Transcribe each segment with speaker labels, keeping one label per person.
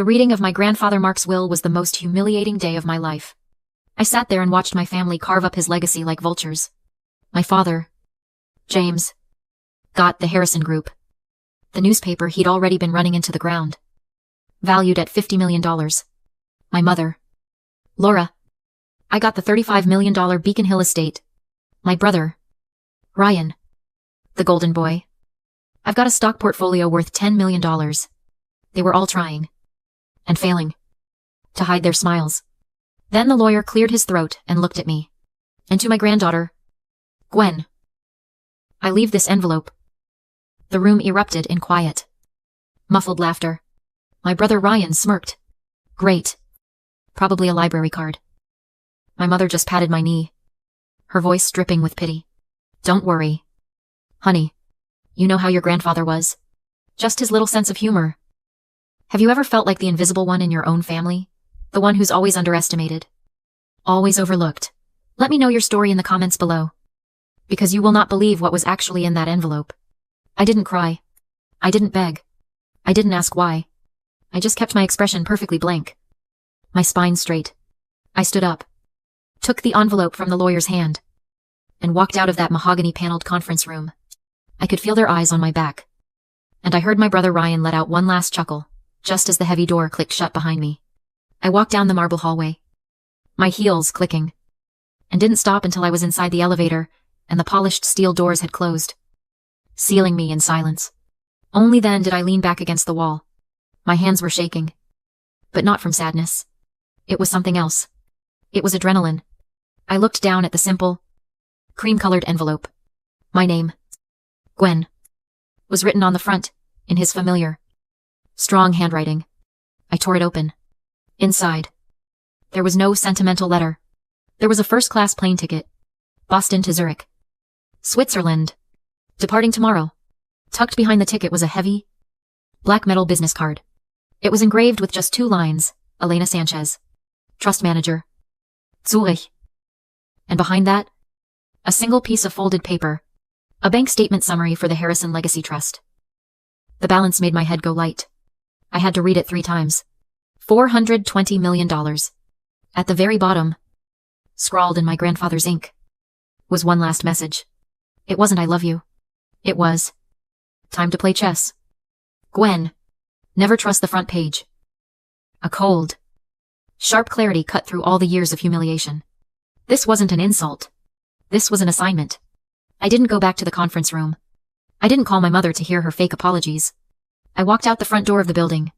Speaker 1: The reading of my grandfather Mark's will was the most humiliating day of my life. I sat there and watched my family carve up his legacy like vultures. My father, James, got the Harrison Group, the newspaper he'd already been running into the ground, valued at $50 million. My mother, Laura, I got the $35 million Beacon Hill estate. My brother, Ryan, the golden boy. I've got a stock portfolio worth $10 million. They were all trying, and failing, to hide their smiles. Then the lawyer cleared his throat and looked at me, and to my granddaughter, Gwen. I leave this envelope. The room erupted in quiet, muffled laughter. My brother Ryan smirked. Great. Probably a library card. My mother just patted my knee, her voice dripping with pity. Don't worry, honey. You know how your grandfather was. Just his little sense of humor. Have you ever felt like the invisible one in your own family? The one who's always underestimated, always overlooked? Let me know your story in the comments below, because you will not believe what was actually in that envelope. I didn't cry. I didn't beg. I didn't ask why. I just kept my expression perfectly blank, my spine straight. I stood up, took the envelope from the lawyer's hand, and walked out of that mahogany-paneled conference room. I could feel their eyes on my back, and I heard my brother Ryan let out one last chuckle, just as the heavy door clicked shut behind me. I walked down the marble hallway, my heels clicking, and didn't stop until I was inside the elevator and the polished steel doors had closed, sealing me in silence. Only then did I lean back against the wall. My hands were shaking, but not from sadness. It was something else. It was adrenaline. I looked down at the simple, cream-colored envelope. My name, Gwen, was written on the front, in his familiar, strong handwriting. I tore it open. Inside, there was no sentimental letter. There was a first-class plane ticket. Boston to Zurich, Switzerland. Departing tomorrow. Tucked behind the ticket was a heavy, black metal business card. It was engraved with just 2 lines. Elena Sanchez, Trust Manager, Zurich. And behind that, a single piece of folded paper. A bank statement summary for the Harrison Legacy Trust. The balance made my head go light. I had to read it 3 times. $420 million. At the very bottom, scrawled in my grandfather's ink, was one last message. It wasn't I love you. It was, time to play chess. Gwen, never trust the front page. A cold, sharp clarity cut through all the years of humiliation. This wasn't an insult. This was an assignment. I didn't go back to the conference room. I didn't call my mother to hear her fake apologies. I walked out the front door of the building,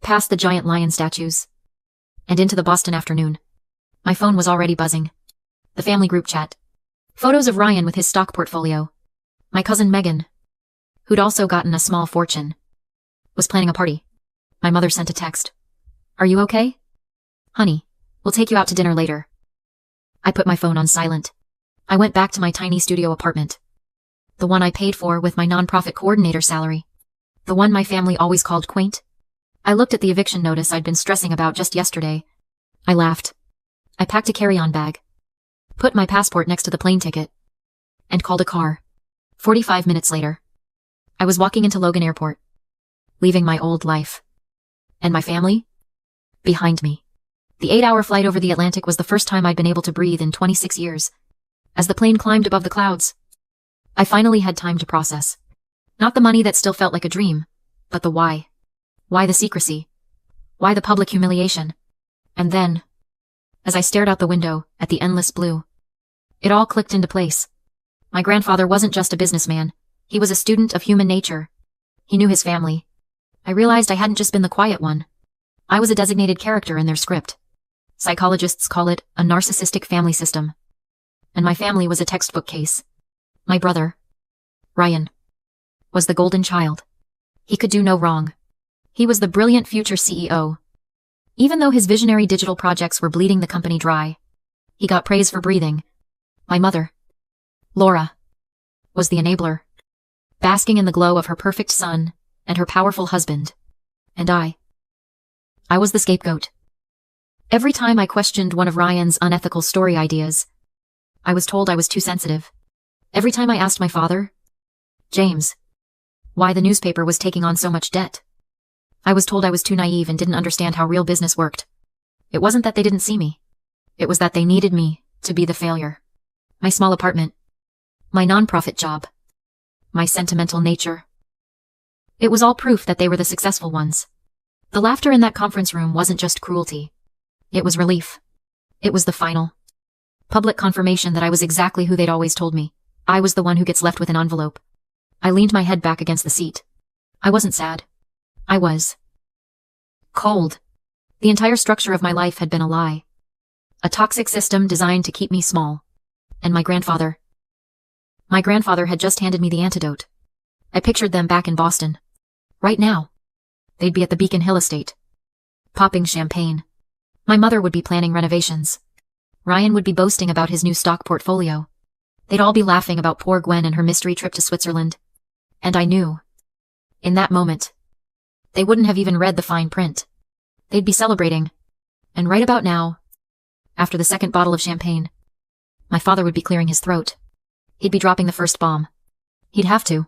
Speaker 1: past the giant lion statues, and into the Boston afternoon. My phone was already buzzing. The family group chat. Photos of Ryan with his stock portfolio. My cousin Megan, who'd also gotten a small fortune, was planning a party. My mother sent a text. Are you okay? Honey, we'll take you out to dinner later. I put my phone on silent. I went back to my tiny studio apartment. The one I paid for with my nonprofit coordinator salary. The one my family always called quaint. I looked at the eviction notice I'd been stressing about just yesterday. I laughed. I packed a carry-on bag, put my passport next to the plane ticket, and called a car. 45 minutes later, I was walking into Logan Airport, leaving my old life. And my family? Behind me. The 8-hour flight over the Atlantic was the first time I'd been able to breathe in 26 years. As the plane climbed above the clouds, I finally had time to process. Not the money that still felt like a dream, but the why. Why the secrecy? Why the public humiliation? And then, as I stared out the window at the endless blue, it all clicked into place. My grandfather wasn't just a businessman. He was a student of human nature. He knew his family. I realized I hadn't just been the quiet one. I was a designated character in their script. Psychologists call it a narcissistic family system. And my family was a textbook case. My brother, Ryan, was the golden child. He could do no wrong. He was the brilliant future CEO. Even though his visionary digital projects were bleeding the company dry, he got praise for breathing. My mother, Laura, was the enabler, basking in the glow of her perfect son and her powerful husband. And I was the scapegoat. Every time I questioned one of Ryan's unethical story ideas, I was told I was too sensitive. Every time I asked my father, James, why the newspaper was taking on so much debt, I was told I was too naive and didn't understand how real business worked. It wasn't that they didn't see me. It was that they needed me to be the failure. My small apartment. My nonprofit job. My sentimental nature. It was all proof that they were the successful ones. The laughter in that conference room wasn't just cruelty. It was relief. It was the final public confirmation that I was exactly who they'd always told me. I was the one who gets left with an envelope. I leaned my head back against the seat. I wasn't sad. I was cold. The entire structure of my life had been a lie. A toxic system designed to keep me small. And my grandfather had just handed me the antidote. I pictured them back in Boston. Right now. They'd be at the Beacon Hill estate. Popping champagne. My mother would be planning renovations. Ryan would be boasting about his new stock portfolio. They'd all be laughing about poor Gwen and her mystery trip to Switzerland. And I knew. In that moment. They wouldn't have even read the fine print. They'd be celebrating. And right about now, after the second bottle of champagne, my father would be clearing his throat. He'd be dropping the first bomb. He'd have to.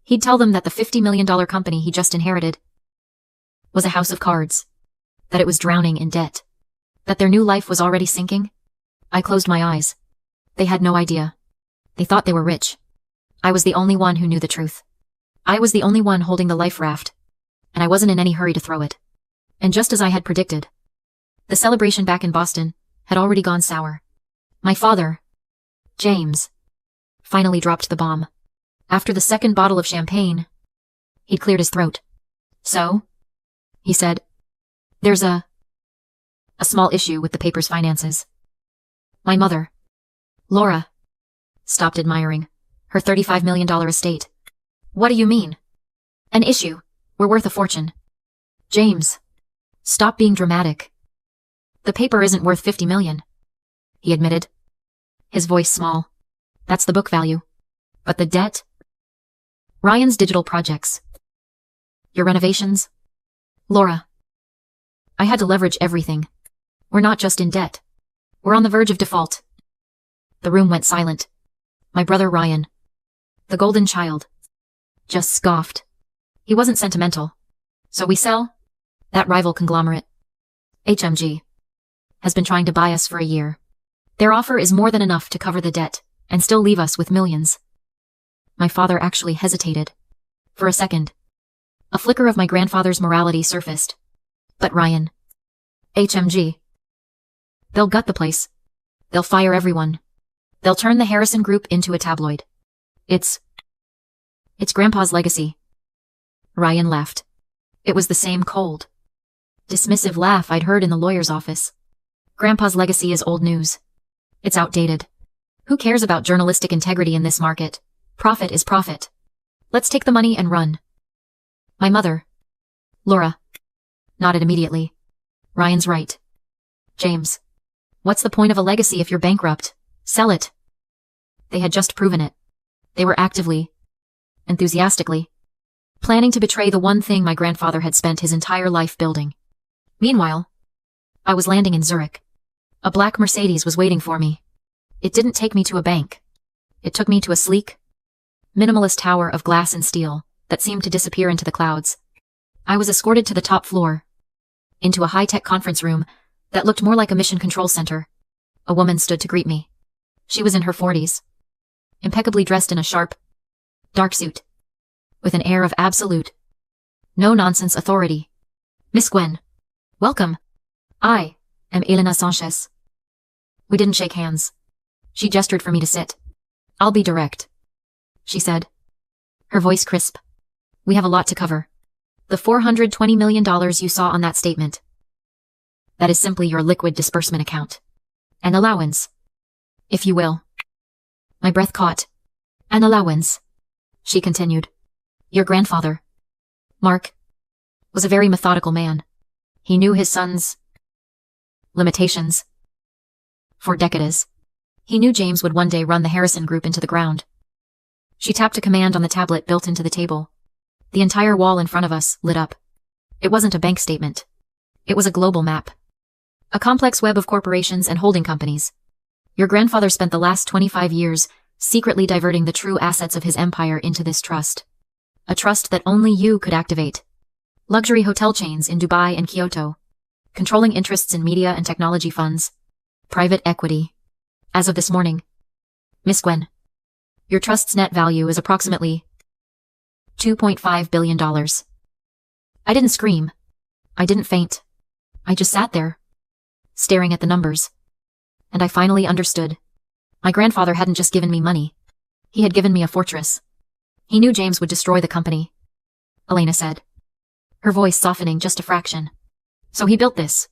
Speaker 1: He'd tell them that the $50 million company he just inherited was a house of cards. That it was drowning in debt. That their new life was already sinking. I closed my eyes. They had no idea. They thought they were rich. I was the only one who knew the truth. I was the only one holding the life raft. And I wasn't in any hurry to throw it. And just as I had predicted, the celebration back in Boston had already gone sour. My father, James, finally dropped the bomb. After the second bottle of champagne, he'd cleared his throat. So, he said, there's a small issue with the paper's finances. My mother, Laura, stopped admiring her $35 million estate. What do you mean? An issue. We're worth a fortune. James, stop being dramatic. The paper isn't worth $50 million, he admitted. His voice small. That's the book value. But the debt? Ryan's digital projects. Your renovations? Laura. I had to leverage everything. We're not just in debt. We're on the verge of default. The room went silent. My brother Ryan, the golden child, just scoffed. He wasn't sentimental. So we sell? That rival conglomerate, HMG, has been trying to buy us for a year. Their offer is more than enough to cover the debt and still leave us with millions. My father actually hesitated. For a second. A flicker of my grandfather's morality surfaced. But Ryan. HMG. They'll gut the place. They'll fire everyone. They'll turn the Harrison Group into a tabloid. It's Grandpa's legacy. Ryan laughed. It was the same cold, dismissive laugh I'd heard in the lawyer's office. Grandpa's legacy is old news. It's outdated. Who cares about journalistic integrity in this market? Profit is profit. Let's take the money and run. My mother, Laura, nodded immediately. Ryan's right. James, what's the point of a legacy if you're bankrupt? Sell it. They had just proven it. They were actively, enthusiastically, planning to betray the one thing my grandfather had spent his entire life building. Meanwhile, I was landing in Zurich. A black Mercedes was waiting for me. It didn't take me to a bank. It took me to a sleek, minimalist tower of glass and steel that seemed to disappear into the clouds. I was escorted to the top floor, into a high-tech conference room that looked more like a mission control center. A woman stood to greet me. She was in her 40s, impeccably dressed in a sharp, dark suit, with an air of absolute, no-nonsense authority. Miss Gwen, welcome. I am Elena Sanchez. We didn't shake hands. She gestured for me to sit. I'll be direct, she said, her voice crisp. We have a lot to cover. The $420 million you saw on that statement. That is simply your liquid disbursement account. An allowance, if you will. My breath caught. An allowance, she continued. Your grandfather, Mark, was a very methodical man. He knew his son's limitations. For decades. He knew James would one day run the Harrison Group into the ground. She tapped a command on the tablet built into the table. The entire wall in front of us lit up. It wasn't a bank statement. It was a global map. A complex web of corporations and holding companies. Your grandfather spent the last 25 years secretly diverting the true assets of his empire into this trust. A trust that only you could activate. luxury hotel chains in Dubai and Kyoto, controlling interests in media and technology funds, private equity. As of this morning, Miss Gwen, your trust's net value is approximately $2.5 billion. I didn't scream. I didn't faint. I just sat there, staring at the numbers. And I finally understood. My grandfather hadn't just given me money. He had given me a fortress. He knew James would destroy the company, Elena said, her voice softening just a fraction. So he built this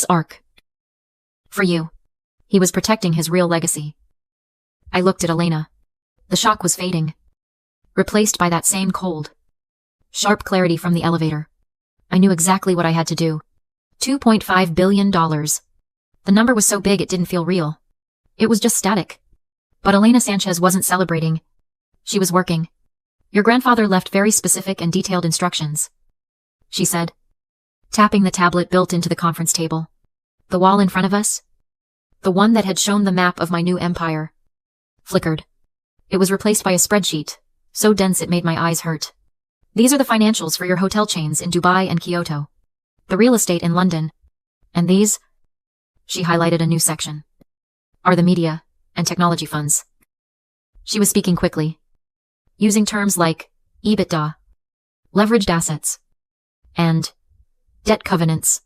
Speaker 1: ark. For you. He was protecting his real legacy. I looked at Elena. The shock was fading, replaced by that same cold, sharp clarity from the elevator. I knew exactly what I had to do. $2.5 billion. The number was so big it didn't feel real. It was just static. But Elena Sanchez wasn't celebrating. She was working. Your grandfather left very specific and detailed instructions, she said, tapping the tablet built into the conference table. The wall in front of us, the one that had shown the map of my new empire, flickered. It was replaced by a spreadsheet, so dense it made my eyes hurt. These are the financials for your hotel chains in Dubai and Kyoto, the real estate in London, and these, she highlighted a new section, are the media and technology funds. She was speaking quickly, using terms like EBITDA, leveraged assets, and debt covenants.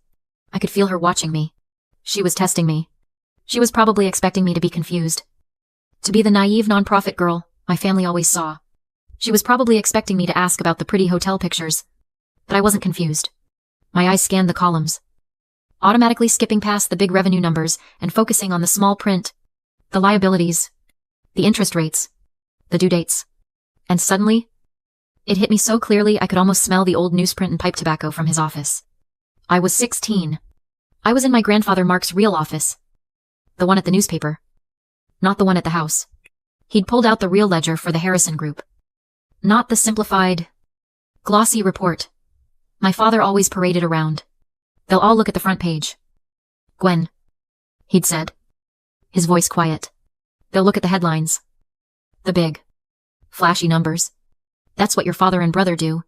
Speaker 1: I could feel her watching me. She was testing me. She was probably expecting me to be confused, to be the naive nonprofit girl my family always saw. She was probably expecting me to ask about the pretty hotel pictures, but I wasn't confused. My eyes scanned the columns, automatically skipping past the big revenue numbers and focusing on the small print, the liabilities, the interest rates, the due dates. And suddenly, it hit me so clearly I could almost smell the old newsprint and pipe tobacco from his office. I was 16. I was in my grandfather Mark's real office. The one at the newspaper. Not the one at the house. He'd pulled out the real ledger for the Harrison Group. Not the simplified, glossy report my father always paraded around. They'll all look at the front page. Gwen, he'd said, his voice quiet. They'll look at the headlines. The big, flashy numbers. That's what your father and brother do.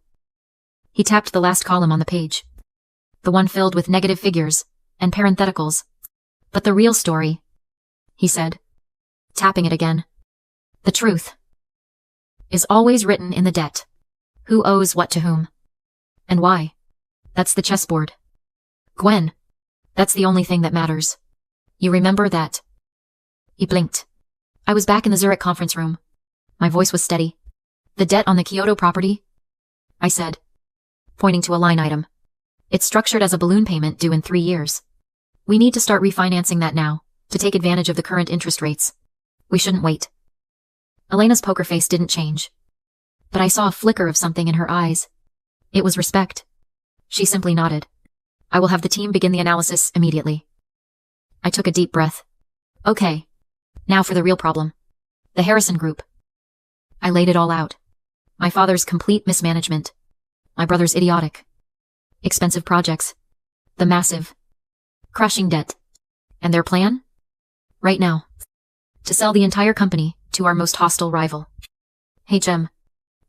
Speaker 1: He tapped the last column on the page, the one filled with negative figures and parentheticals. But the real story, he said, tapping it again. The truth is always written in the debt. Who owes what to whom? And why? That's the chessboard. Gwen, that's the only thing that matters. You remember that? He blinked. I was back in the Zurich conference room. My voice was steady. The debt on the Kyoto property? I said, pointing to a line item. It's structured as a balloon payment due in 3 years. We need to start refinancing that now, to take advantage of the current interest rates. We shouldn't wait. Elena's poker face didn't change. But I saw a flicker of something in her eyes. It was respect. She simply nodded. I will have the team begin the analysis immediately. I took a deep breath. Okay. Now for the real problem. The Harrison Group. I laid it all out. My father's complete mismanagement. My brother's idiotic, expensive projects. The massive, crushing debt. And their plan? Right now. To sell the entire company to our most hostile rival. HM.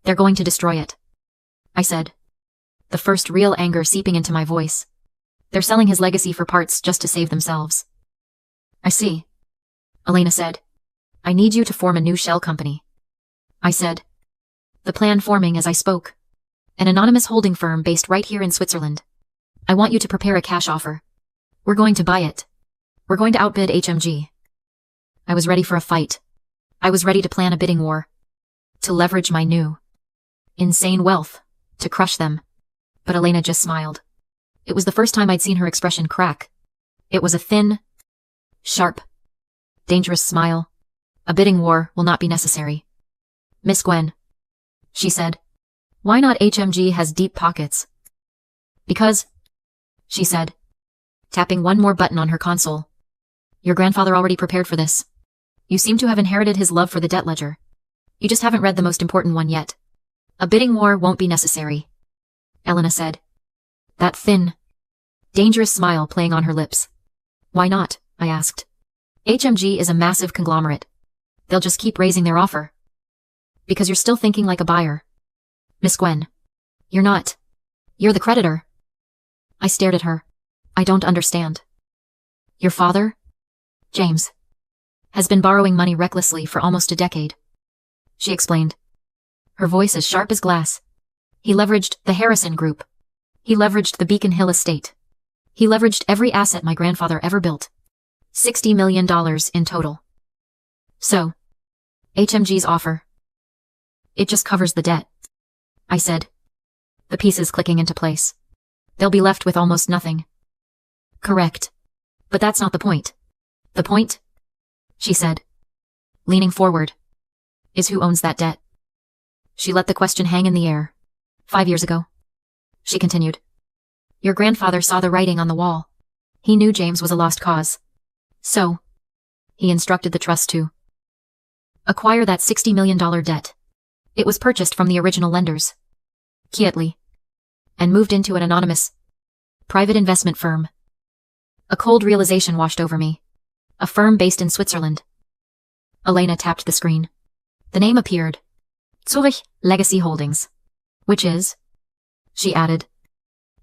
Speaker 1: They're going to destroy it. I said, the first real anger seeping into my voice. They're selling his legacy for parts just to save themselves. I see. Elena said. I need you to form a new shell company. I said, the plan forming as I spoke. An anonymous holding firm based right here in Switzerland. I want you to prepare a cash offer. We're going to buy it. We're going to outbid HMG. I was ready for a fight. I was ready to plan a bidding war. To leverage my new, insane wealth. To crush them. But Elena just smiled. It was the first time I'd seen her expression crack. It was a thin, sharp, dangerous smile. A bidding war will not be necessary. Miss Gwen, she said. Why not? HMG has deep pockets. Because, she said, tapping one more button on her console. Your grandfather already prepared for this. You seem to have inherited his love for the debt ledger. You just haven't read the most important one yet. A bidding war won't be necessary, Elena said. That thin, dangerous smile playing on her lips. Why not? I asked. HMG is a massive conglomerate. They'll just keep raising their offer. Because you're still thinking like a buyer. Miss Gwen. You're not. You're the creditor. I stared at her. I don't understand. Your father, James, has been borrowing money recklessly for almost a decade, she explained, her voice as sharp as glass. He leveraged the Harrison Group. He leveraged the Beacon Hill estate. He leveraged every asset my grandfather ever built. $60 million in total. So, HMG's offer. It just covers the debt, I said, the pieces clicking into place. They'll be left with almost nothing. Correct. But that's not the point. The point, she said, leaning forward, is who owns that debt. She let the question hang in the air. 5 years ago, she continued. Your grandfather saw the writing on the wall. He knew James was a lost cause. So, he instructed the trust to acquire that $60 million debt. It was purchased from the original lenders, Kietley, and moved into an anonymous private investment firm. A cold realization washed over me. A firm based in Switzerland. Elena tapped the screen. The name appeared. Zurich Legacy Holdings. Which is, she added,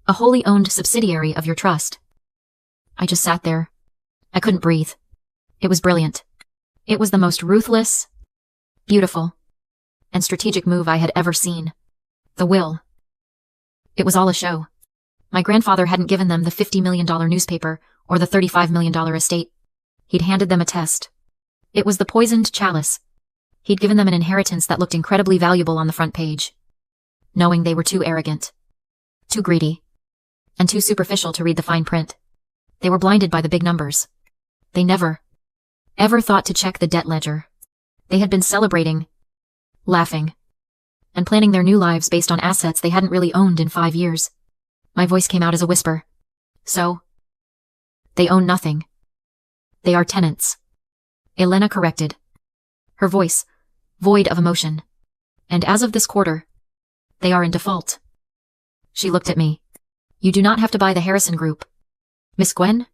Speaker 1: a wholly owned subsidiary of your trust. I just sat there. I couldn't breathe. It was brilliant. It was the most ruthless, beautiful, and strategic move I had ever seen. The will. It was all a show. My grandfather hadn't given them the $50 million newspaper or the $35 million estate. He'd handed them a test. It was the poisoned chalice. He'd given them an inheritance that looked incredibly valuable on the front page, knowing they were too arrogant, too greedy, and too superficial to read the fine print. They were blinded by the big numbers. They never, ever thought to check the debt ledger. They had been celebrating, laughing, and planning their new lives based on assets they hadn't really owned in 5 years. My voice came out as a whisper. So, they own nothing. They are tenants. Elena corrected, her voice void of emotion. And as of this quarter, they are in default. She looked at me. You do not have to buy the Harrison Group, Miss Gwen?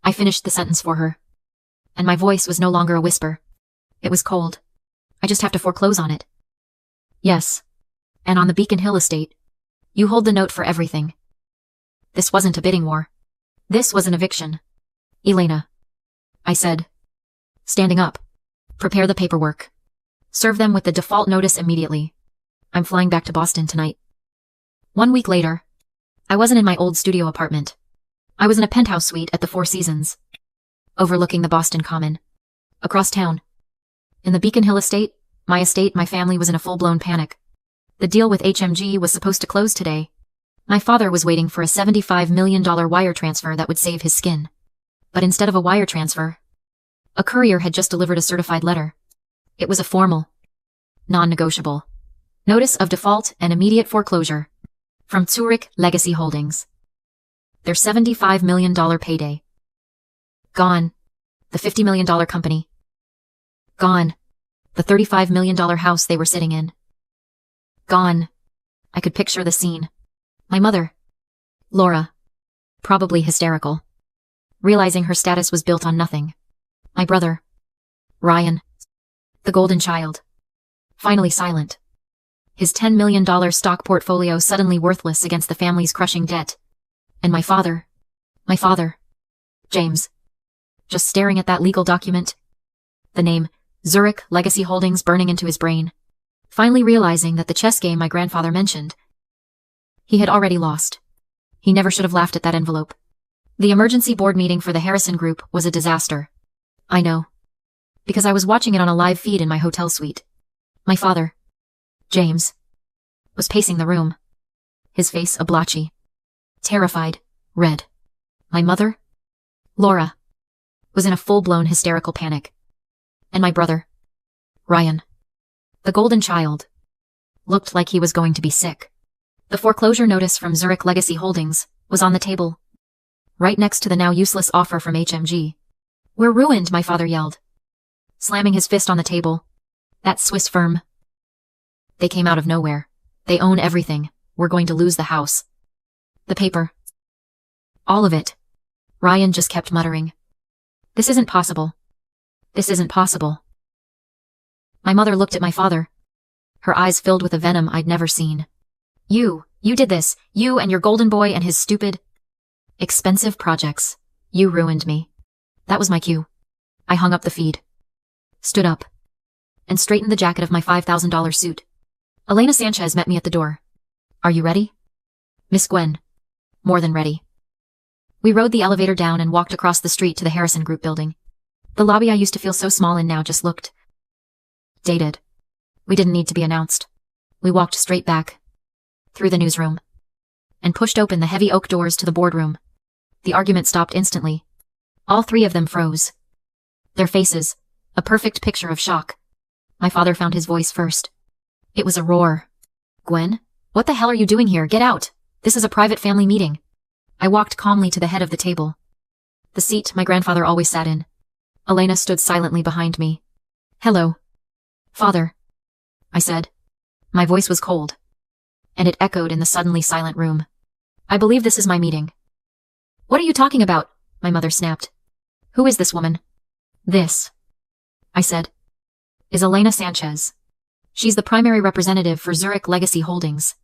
Speaker 1: I finished the sentence for her, and my voice was no longer a whisper. It was cold. I just have to foreclose on it. Yes. And on the Beacon Hill estate, you hold the note for everything. This wasn't a bidding war. This was an eviction. Elena, I said, standing up. Prepare the paperwork. Serve them with the default notice immediately. I'm flying back to Boston tonight. 1 week later, I wasn't in my old studio apartment. I was in a penthouse suite at the Four Seasons, overlooking the Boston Common. Across town, in the Beacon Hill estate, my family was in a full-blown panic. The deal with HMG was supposed to close today. My father was waiting for a $75 million wire transfer that would save his skin. But instead of a wire transfer, a courier had just delivered a certified letter. It was a formal, non-negotiable notice of default and immediate foreclosure from Zurich Legacy Holdings. Their $75 million payday. Gone. The $50 million company. Gone. The $35 million house they were sitting in. Gone. I could picture the scene. My mother, Laura, probably hysterical, realizing her status was built on nothing. My brother, Ryan, the golden child, finally silent. His $10 million stock portfolio suddenly worthless against the family's crushing debt. And my father, James, just staring at that legal document. The name, Zurich Legacy Holdings, burning into his brain. Finally realizing that the chess game my grandfather mentioned, he had already lost. He never should have laughed at that envelope. The emergency board meeting for the Harrison Group was a disaster. I know. Because I was watching it on a live feed in my hotel suite. My father, James, was pacing the room. His face a blotchy, terrified, red. My mother, Laura, was in a full-blown hysterical panic. And my brother, Ryan, the golden child, looked like he was going to be sick. The foreclosure notice from Zurich Legacy Holdings was on the table, right next to the now useless offer from HMG. We're ruined, my father yelled, slamming his fist on the table. That Swiss firm. They came out of nowhere. They own everything. We're going to lose the house. The paper. All of it. Ryan just kept muttering. This isn't possible. This isn't possible. My mother looked at my father, her eyes filled with a venom I'd never seen. You You did this, you and your golden boy and his stupid, expensive projects. You ruined me. That was my cue. I hung up the feed, stood up, and straightened the jacket of my $5,000 suit. Elena Sanchez met me at the door. Are you ready? Miss Gwen. More than ready. We rode the elevator down and walked across the street to the Harrison Group building. The lobby I used to feel so small in now just looked dated. We didn't need to be announced. We walked straight back, through the newsroom, and pushed open the heavy oak doors to the boardroom. The argument stopped instantly. All three of them froze. Their faces, a perfect picture of shock. My father found his voice first. It was a roar. Gwen, what the hell are you doing here? Get out! This is a private family meeting. I walked calmly to the head of the table, the seat my grandfather always sat in. Elena stood silently behind me. Hello, Father, I said. My voice was cold, and it echoed in the suddenly silent room. I believe this is my meeting. What are you talking about? My mother snapped. Who is this woman? This, I said, is Elena Sanchez. She's the primary representative for Zurich Legacy Holdings.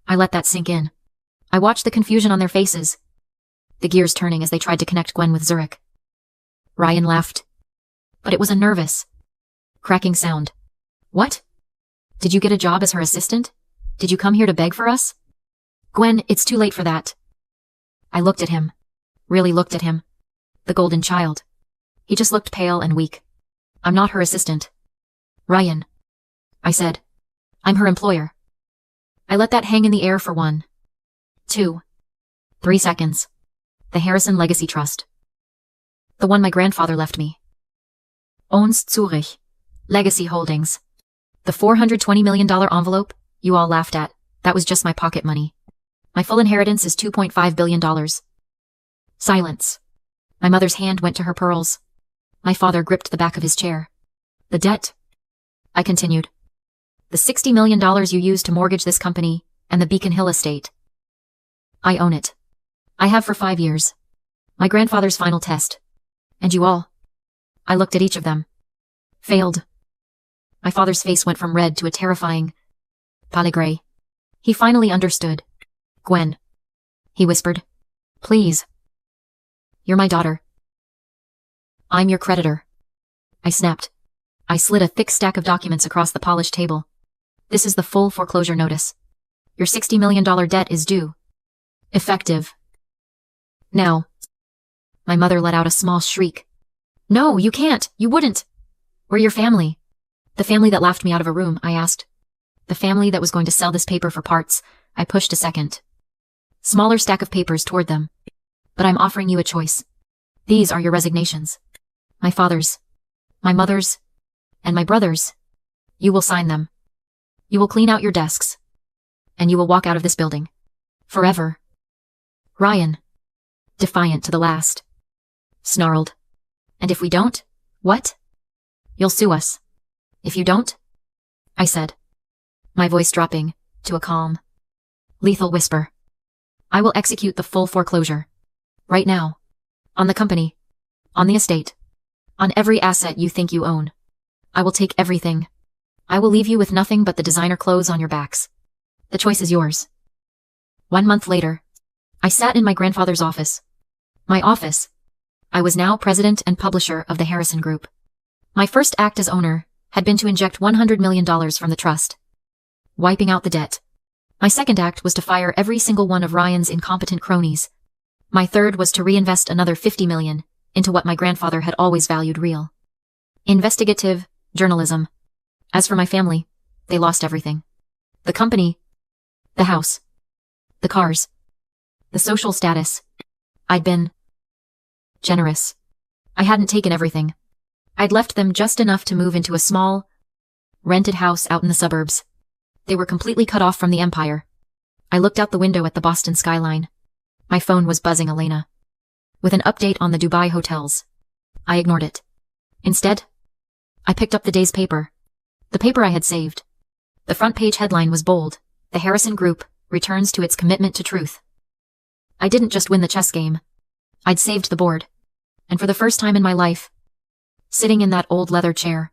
Speaker 1: I let that sink in. I watched the confusion on their faces, the gears turning as they tried to connect Gwen with Zurich. Ryan laughed, but it was a nervous, cracking sound. What? Did you get a job as her assistant? Did you come here to beg for us? Gwen, it's too late for that. I looked at him, really looked at him. The golden child. He just looked pale and weak. I'm not her assistant. Ryan, I said. I'm her employer. I let that hang in the air for 1, 2, 3 seconds. The Harrison Legacy Trust. The one my grandfather left me. Owns Zurich Legacy Holdings. The $420 million envelope you all laughed at, that was just my pocket money. My full inheritance is $2.5 billion. Silence. My mother's hand went to her pearls. My father gripped the back of his chair. The debt, I continued. The $60 million you used to mortgage this company and the Beacon Hill estate. I own it. I have for 5 years. My grandfather's final test. And you all. I looked at each of them. Failed. My father's face went from red to a terrifying pale gray. He finally understood. Gwen, he whispered. Please. You're my daughter. I'm your creditor. I snapped. I slid a thick stack of documents across the polished table. This is the full foreclosure notice. Your $60 million debt is due. Effective. Now. My mother let out a small shriek. No, you can't. You wouldn't. We're your family. The family that laughed me out of a room, I asked. The family that was going to sell this paper for parts. I pushed a second, smaller stack of papers toward them. But I'm offering you a choice. These are your resignations. My father's, my mother's, and my brother's. You will sign them. You will clean out your desks. And you will walk out of this building. Forever. Ryan, defiant to the last, snarled. And if we don't? What? You'll sue us. If you don't? I said, my voice dropping to a calm, lethal whisper. I will execute the full foreclosure. Right now. On the company. On the estate. On every asset you think you own. I will take everything. I will leave you with nothing but the designer clothes on your backs. The choice is yours. 1 month later, I sat in my grandfather's office. My office. I was now president and publisher of the Harrison Group. My first act as owner had been to inject $100 million from the trust, wiping out the debt. My second act was to fire every single one of Ryan's incompetent cronies. My third was to reinvest another $50 million into what my grandfather had always valued: real, investigative journalism. As for my family, they lost everything. The company, the house, the cars, the social status. I'd been generous. I hadn't taken everything. I'd left them just enough to move into a small, rented house out in the suburbs. They were completely cut off from the empire. I looked out the window at the Boston skyline. My phone was buzzing Elena, with an update on the Dubai hotels. I ignored it. Instead, I picked up the day's paper. The paper I had saved. The front page headline was bold: The Harrison Group returns to its commitment to truth. I didn't just win the chess game. I'd saved the board. And for the first time in my life, sitting in that old leather chair,